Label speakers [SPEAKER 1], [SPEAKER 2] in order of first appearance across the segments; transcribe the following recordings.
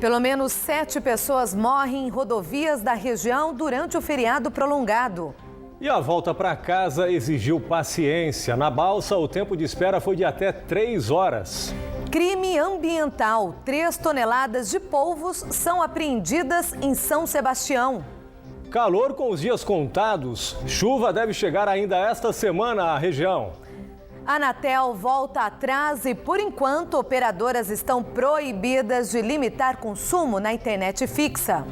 [SPEAKER 1] Pelo menos 7 pessoas morrem em rodovias da região durante o feriado prolongado.
[SPEAKER 2] E a volta para casa exigiu paciência. Na balsa, o tempo de espera foi de até 3 horas.
[SPEAKER 1] Crime ambiental. 3 toneladas de polvos são apreendidas em São Sebastião.
[SPEAKER 2] Calor com os dias contados. Chuva deve chegar ainda esta semana à região.
[SPEAKER 1] A Anatel volta atrás e, por enquanto, operadoras estão proibidas de limitar consumo na internet fixa.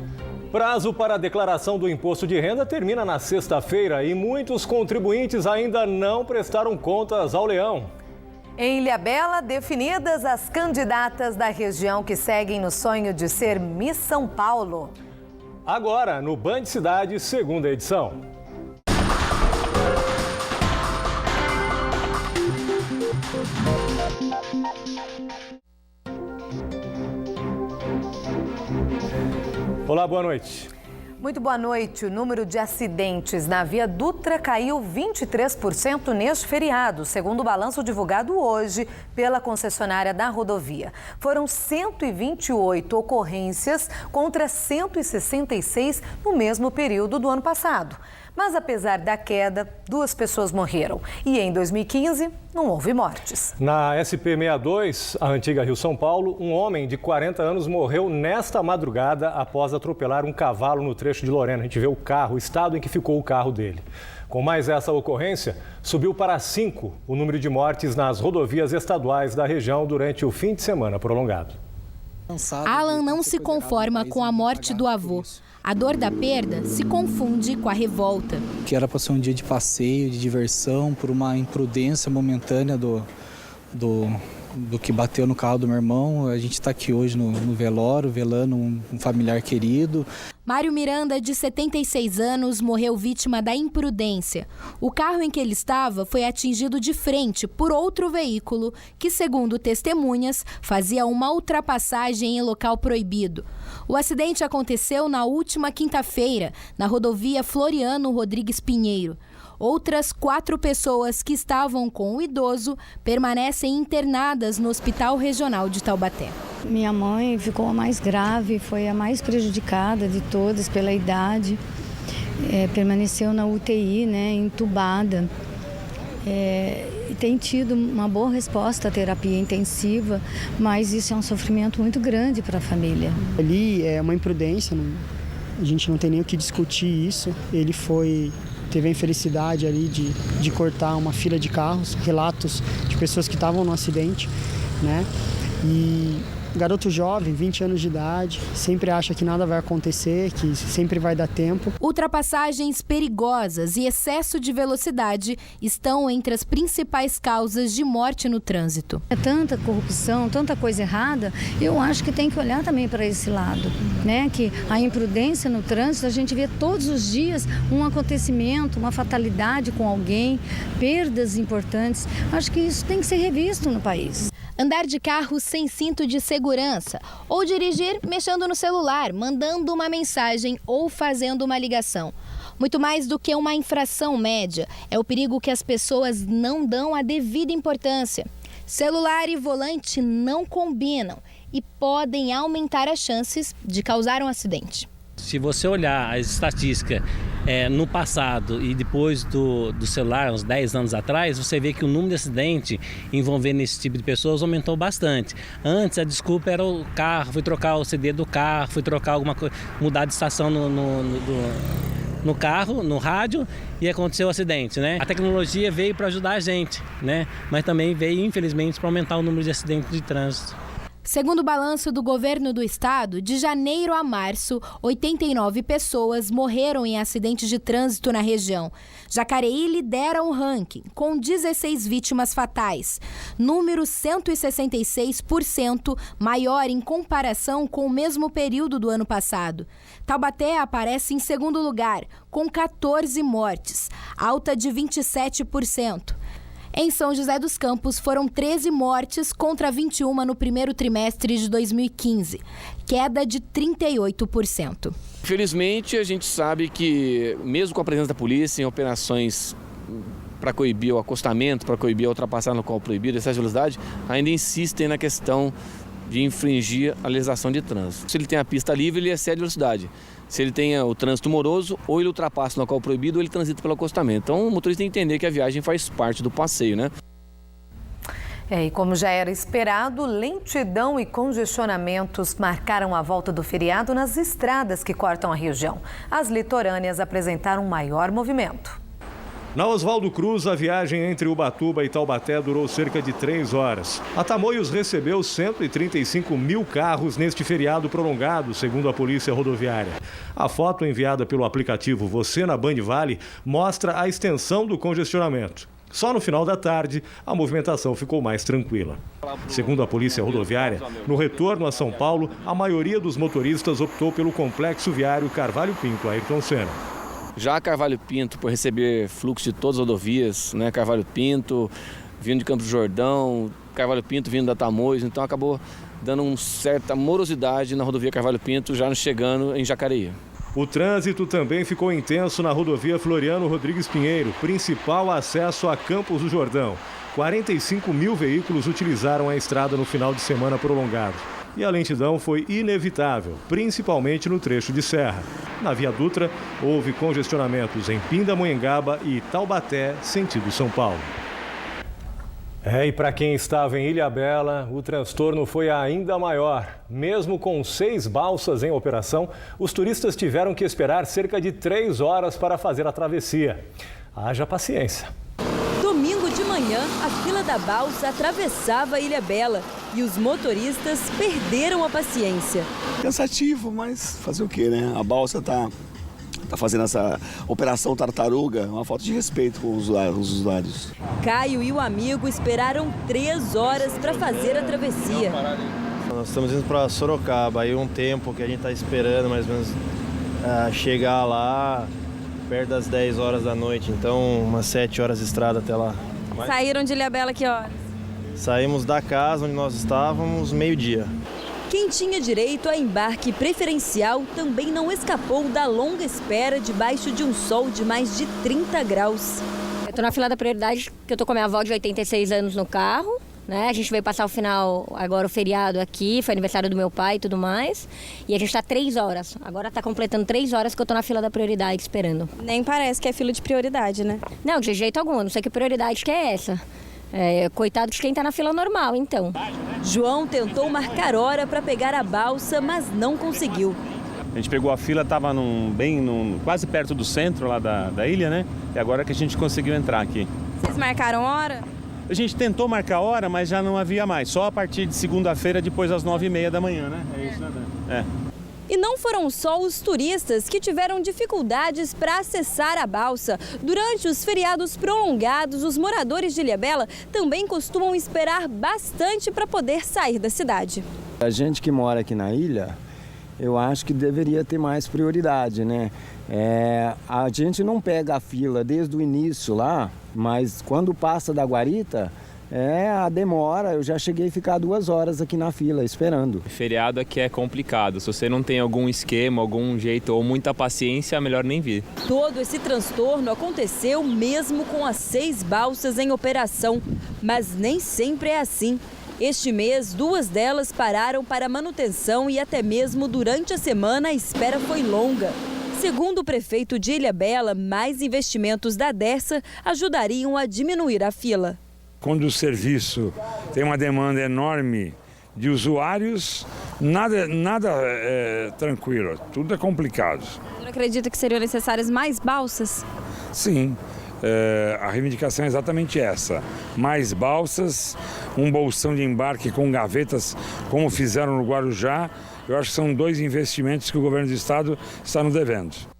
[SPEAKER 2] Prazo para a declaração do imposto de renda termina na sexta-feira e muitos contribuintes ainda não prestaram contas ao Leão.
[SPEAKER 1] Em Ilhabela, definidas as candidatas da região que seguem no sonho de ser Miss São Paulo.
[SPEAKER 2] Agora, no Band Cidade, segunda edição. Olá, boa noite.
[SPEAKER 1] Muito boa noite. O número de acidentes na Via Dutra caiu 23% neste feriado, segundo o balanço divulgado hoje pela concessionária da rodovia. Foram 128 ocorrências contra 166 no mesmo período do ano passado. Mas, apesar da queda, 2 pessoas morreram. E em 2015, não houve mortes.
[SPEAKER 2] Na SP-62, a antiga Rio-São Paulo, um homem de 40 anos morreu nesta madrugada após atropelar um cavalo no trecho de Lorena. A gente vê o estado em que ficou o carro dele. Com mais essa ocorrência, subiu para 5 o número de mortes nas rodovias estaduais da região durante o fim de semana prolongado.
[SPEAKER 3] Alan não se conforma com a morte do avô. A dor da perda se confunde com a revolta.
[SPEAKER 4] Que era para ser um dia de passeio, de diversão, por uma imprudência momentânea do que bateu no carro do meu irmão. A gente está aqui hoje no velório, velando um familiar querido.
[SPEAKER 3] Mário Miranda, de 76 anos, morreu vítima da imprudência. O carro em que ele estava foi atingido de frente por outro veículo que, segundo testemunhas, fazia uma ultrapassagem em local proibido. O acidente aconteceu na última quinta-feira, na rodovia Floriano Rodrigues Pinheiro. Outras 4 pessoas que estavam com o idoso permanecem internadas no Hospital Regional de Taubaté.
[SPEAKER 5] Minha mãe ficou a mais grave, foi a mais prejudicada de todas pela idade. Permaneceu na UTI, entubada. Tem tido uma boa resposta à terapia intensiva, mas isso é um sofrimento muito grande para a família.
[SPEAKER 6] Ali é uma imprudência, a gente não tem nem o que discutir isso. Ele teve a infelicidade ali de cortar uma fila de carros, relatos de pessoas que estavam no acidente, E garoto jovem, 20 anos de idade, sempre acha que nada vai acontecer, que sempre vai dar tempo.
[SPEAKER 3] Ultrapassagens perigosas e excesso de velocidade estão entre as principais causas de morte no trânsito.
[SPEAKER 5] É tanta corrupção, tanta coisa errada, eu acho que tem que olhar também para esse lado, Que a imprudência no trânsito, a gente vê todos os dias um acontecimento, uma fatalidade com alguém, perdas importantes. Acho que isso tem que ser revisto no país.
[SPEAKER 3] Andar de carro sem cinto de segurança ou dirigir mexendo no celular, mandando uma mensagem ou fazendo uma ligação. Muito mais do que uma infração média, é o perigo que as pessoas não dão a devida importância. Celular e volante não combinam e podem aumentar as chances de causar um acidente.
[SPEAKER 7] Se você olhar as estatísticas no passado e depois do celular, uns 10 anos atrás, você vê que o número de acidentes envolvendo esse tipo de pessoas aumentou bastante. Antes a desculpa era o carro, foi trocar o CD do carro, foi trocar alguma coisa, mudar de estação no carro, no rádio, e aconteceu o acidente, A tecnologia veio para ajudar a gente, Mas também veio, infelizmente, para aumentar o número de acidentes de trânsito.
[SPEAKER 3] Segundo o balanço do governo do estado, de janeiro a março, 89 pessoas morreram em acidentes de trânsito na região. Jacareí lidera o ranking, com 16 vítimas fatais, número 166% maior em comparação com o mesmo período do ano passado. Taubaté aparece em segundo lugar, com 14 mortes, alta de 27%. Em São José dos Campos, foram 13 mortes contra 21 no primeiro trimestre de 2015, queda de 38%.
[SPEAKER 8] Infelizmente, a gente sabe que, mesmo com a presença da polícia em operações para coibir o acostamento, para coibir a ultrapassagem no local proibido, essa velocidade, ainda insistem na questão de infringir a legislação de trânsito. Se ele tem a pista livre, ele excede a velocidade. Se ele tem o trânsito moroso, ou ele ultrapassa no local proibido, ou ele transita pelo acostamento. Então o motorista tem que entender que a viagem faz parte do passeio, né?
[SPEAKER 1] E como já era esperado, lentidão e congestionamentos marcaram a volta do feriado nas estradas que cortam a região. As litorâneas apresentaram maior movimento.
[SPEAKER 2] Na Oswaldo Cruz, a viagem entre Ubatuba e Taubaté durou cerca de 3 horas. A Tamoios recebeu 135 mil carros neste feriado prolongado, segundo a Polícia Rodoviária. A foto enviada pelo aplicativo Você na Band Vale mostra a extensão do congestionamento. Só no final da tarde, a movimentação ficou mais tranquila. Segundo a Polícia Rodoviária, no retorno a São Paulo, a maioria dos motoristas optou pelo complexo viário Carvalho Pinto, Ayrton Senna.
[SPEAKER 8] Já Carvalho Pinto, por receber fluxo de todas as rodovias, né? Carvalho Pinto, vindo de Campos do Jordão, Carvalho Pinto vindo da Tamoios, então acabou dando uma certa morosidade na rodovia Carvalho Pinto, já chegando em Jacareí.
[SPEAKER 2] O trânsito também ficou intenso na rodovia Floriano Rodrigues Pinheiro, principal acesso a Campos do Jordão. 45 mil veículos utilizaram a estrada no final de semana prolongado. E a lentidão foi inevitável, principalmente no trecho de serra. Na Via Dutra, houve congestionamentos em Pindamonhangaba e Taubaté, sentido São Paulo. E para quem estava em Ilhabela, o transtorno foi ainda maior. Mesmo com 6 balsas em operação, os turistas tiveram que esperar cerca de 3 horas para fazer a travessia. Haja paciência.
[SPEAKER 9] Domingo de manhã, a fila da balsa atravessava Ilhabela e os motoristas perderam a paciência.
[SPEAKER 10] Cansativo, mas fazer o quê, né? A balsa tá fazendo essa operação tartaruga, uma falta de respeito com os usuários.
[SPEAKER 9] Caio e o amigo esperaram 3 horas para fazer a travessia.
[SPEAKER 11] Nós estamos indo para Sorocaba, aí um tempo que a gente está esperando mais ou menos chegar lá perto das 10 horas da noite, então umas 7 horas de estrada até lá.
[SPEAKER 9] Saíram de Ilhabela que horas?
[SPEAKER 11] Saímos da casa onde nós estávamos meio-dia.
[SPEAKER 9] Quem tinha direito a embarque preferencial também não escapou da longa espera debaixo de um sol de mais de 30 graus.
[SPEAKER 12] Eu tô na fila da prioridade, que eu tô com a minha avó de 86 anos no carro, né? A gente veio passar o final, agora o feriado aqui, foi aniversário do meu pai e tudo mais. E a gente tá 3 horas, agora tá completando 3 horas que eu tô na fila da prioridade esperando.
[SPEAKER 9] Nem parece que é fila de prioridade, né?
[SPEAKER 12] Não, de jeito algum, não sei que prioridade que é essa. Coitado de quem tá na fila normal, então.
[SPEAKER 9] João tentou marcar hora para pegar a balsa, mas não conseguiu.
[SPEAKER 13] A gente pegou a fila, estava quase perto do centro lá da ilha, né? E agora que a gente conseguiu entrar aqui.
[SPEAKER 9] Vocês marcaram hora?
[SPEAKER 13] A gente tentou marcar hora, mas já não havia mais. Só a partir de segunda-feira, depois das 9h30 da manhã, né? É isso, né?
[SPEAKER 9] E não foram só os turistas que tiveram dificuldades para acessar a balsa. Durante os feriados prolongados, os moradores de Ilhabela também costumam esperar bastante para poder sair da cidade.
[SPEAKER 14] A gente que mora aqui na ilha, eu acho que deveria ter mais prioridade, né? A gente não pega a fila desde o início lá, mas quando passa da guarita, a demora, eu já cheguei a ficar 2 horas aqui na fila esperando.
[SPEAKER 15] Feriado aqui é complicado, se você não tem algum esquema, algum jeito ou muita paciência, é melhor nem vir.
[SPEAKER 9] Todo esse transtorno aconteceu mesmo com as 6 balsas em operação, mas nem sempre é assim. Este mês, 2 delas pararam para manutenção e até mesmo durante a semana a espera foi longa. Segundo o prefeito de Ilhabela, mais investimentos da Dersa ajudariam a diminuir a fila.
[SPEAKER 16] Quando o serviço tem uma demanda enorme de usuários, nada é tranquilo, tudo é complicado.
[SPEAKER 9] Você acredita que seriam necessárias mais balsas?
[SPEAKER 16] Sim, a reivindicação é exatamente essa. Mais balsas, um bolsão de embarque com gavetas, como fizeram no Guarujá. Eu acho que são 2 investimentos que o governo do estado está nos devendo.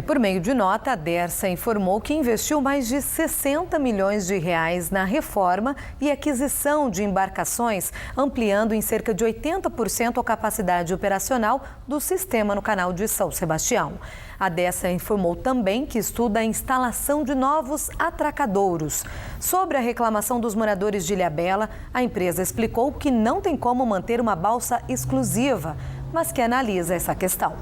[SPEAKER 1] Por meio de nota, a Dersa informou que investiu mais de 60 milhões de reais na reforma e aquisição de embarcações, ampliando em cerca de 80% a capacidade operacional do sistema no canal de São Sebastião. A Dersa informou também que estuda a instalação de novos atracadouros. Sobre a reclamação dos moradores de Ilhabela, a empresa explicou que não tem como manter uma balsa exclusiva, mas que analisa essa questão.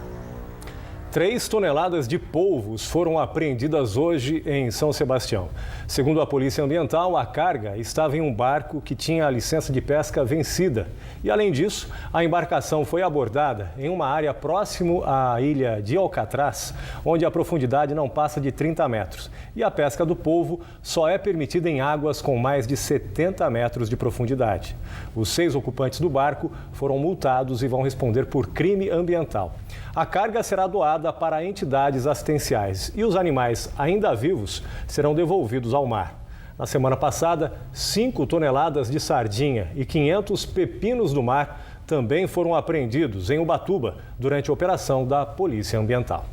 [SPEAKER 2] 3 toneladas de polvos foram apreendidas hoje em São Sebastião. Segundo a Polícia Ambiental, a carga estava em um barco que tinha a licença de pesca vencida. E, além disso, a embarcação foi abordada em uma área próximo à ilha de Alcatraz, onde a profundidade não passa de 30 metros. E a pesca do polvo só é permitida em águas com mais de 70 metros de profundidade. Os 6 ocupantes do barco foram multados e vão responder por crime ambiental. A carga será doada para entidades assistenciais e os animais ainda vivos serão devolvidos ao mar. Na semana passada, 5 toneladas de sardinha e 500 pepinos do mar também foram apreendidos em Ubatuba durante a operação da Polícia Ambiental.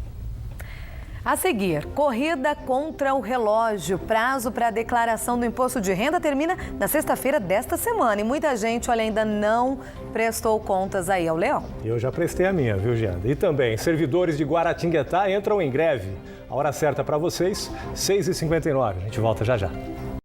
[SPEAKER 1] A seguir, corrida contra o relógio. Prazo para a declaração do imposto de renda termina na sexta-feira desta semana. E muita gente, olha, ainda não prestou contas aí ao Leão.
[SPEAKER 2] Eu já prestei a minha, viu, Gianda? E também, servidores de Guaratinguetá entram em greve. A hora certa para vocês, 6h59. A gente volta já já.